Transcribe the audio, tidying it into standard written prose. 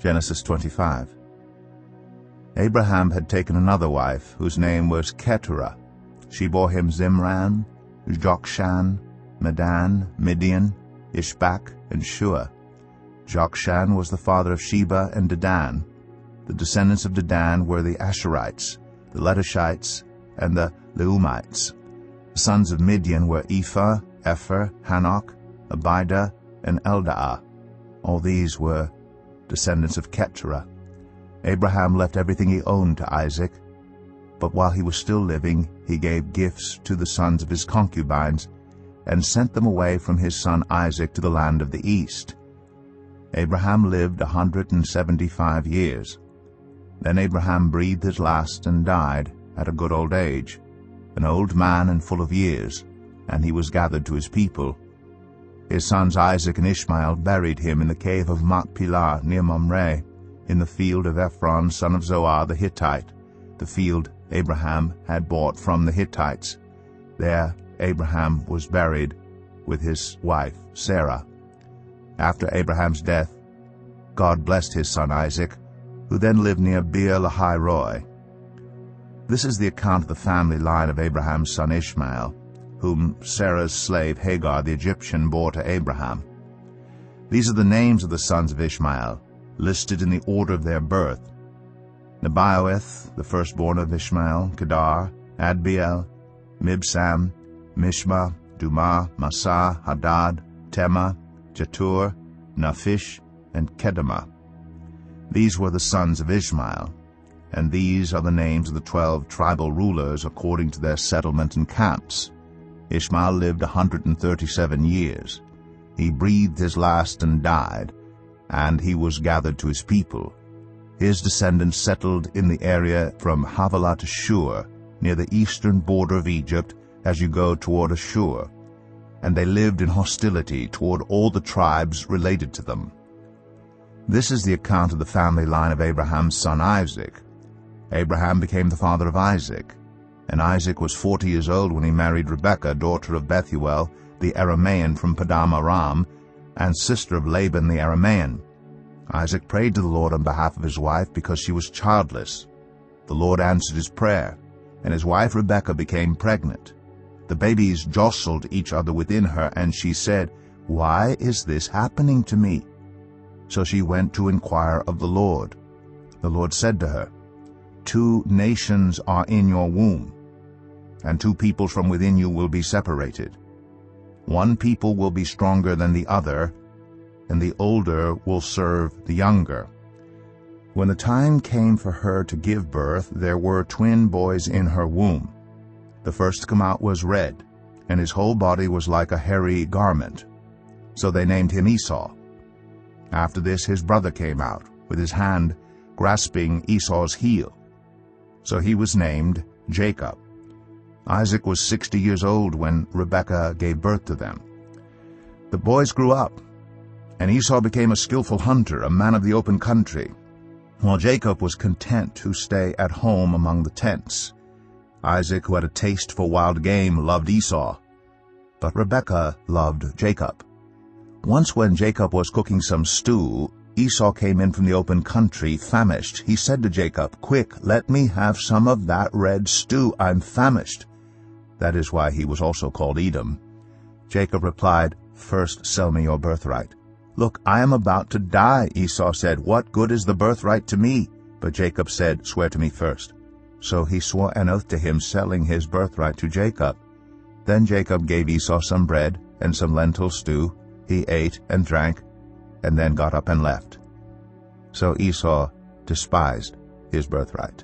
Genesis 25. Abraham had taken another wife, whose name was Keturah. She bore him Zimran, Jokshan, Medan, Midian, Ishbak, and Shua. Jokshan was the father of Sheba and Dedan. The descendants of Dedan were the Asherites, the Letushites, and the Leumites. The sons of Midian were Ephah, Epher, Hanok, Abidah, and Eldaah. All these were descendants of Keturah. Abraham left everything he owned to Isaac, but while he was still living, he gave gifts to the sons of his concubines and sent them away from his son Isaac to the land of the east. Abraham lived 175 years. Then Abraham breathed his last and died at a good old age, an old man and full of years, and he was gathered to his people. His sons Isaac and Ishmael buried him in the cave of Machpelah near Mamre, in the field of Ephron son of Zoar the Hittite, the field Abraham had bought from the Hittites. There Abraham was buried with his wife Sarah. After Abraham's death, God blessed his son Isaac, who then lived near Beer-lahai-roi. This is the account of the family line of Abraham's son Ishmael, whom Sarah's slave Hagar the Egyptian bore to Abraham. These are the names of the sons of Ishmael, listed in the order of their birth: Nebaioth, the firstborn of Ishmael, Kedar, Adbeel, Mibsam, Mishma, Dumah, Massa, Hadad, Tema, Jetur, Naphish, and Kedemah. These were the sons of Ishmael, and these are the names of the 12 tribal rulers according to their settlement and camps. Ishmael lived 137 years. He breathed his last and died, and he was gathered to his people. His descendants settled in the area from Havilah to Shur, near the eastern border of Egypt as you go toward Ashur, and they lived in hostility toward all the tribes related to them. This is the account of the family line of Abraham's son Isaac. Abraham became the father of Isaac, and Isaac was 40 years old when he married Rebekah, daughter of Bethuel, the Aramean from Paddan Aram, and sister of Laban the Aramean. Isaac prayed to the Lord on behalf of his wife because she was childless. The Lord answered his prayer, and his wife Rebekah became pregnant. The babies jostled each other within her, and she said, "Why is this happening to me?" So she went to inquire of the Lord. The Lord said to her, "2 nations are in your womb, and 2 people from within you will be separated. One people will be stronger than the other, and the older will serve the younger." When the time came for her to give birth, there were twin boys in her womb. The first to come out was red, and his whole body was like a hairy garment. So they named him Esau. After this his brother came out, with his hand grasping Esau's heel. So he was named Jacob. Isaac was 60 years old when Rebekah gave birth to them. The boys grew up, and Esau became a skillful hunter, a man of the open country, while Jacob was content to stay at home among the tents. Isaac, who had a taste for wild game, loved Esau, but Rebekah loved Jacob. Once when Jacob was cooking some stew, Esau came in from the open country, famished. He said to Jacob, "Quick, let me have some of that red stew. I'm famished." That is why he was also called Edom. Jacob replied, "First sell me your birthright." "Look, I am about to die," Esau said. "What good is the birthright to me?" But Jacob said, "Swear to me first." So he swore an oath to him, selling his birthright to Jacob. Then Jacob gave Esau some bread and some lentil stew. He ate and drank, and then got up and left. So Esau despised his birthright.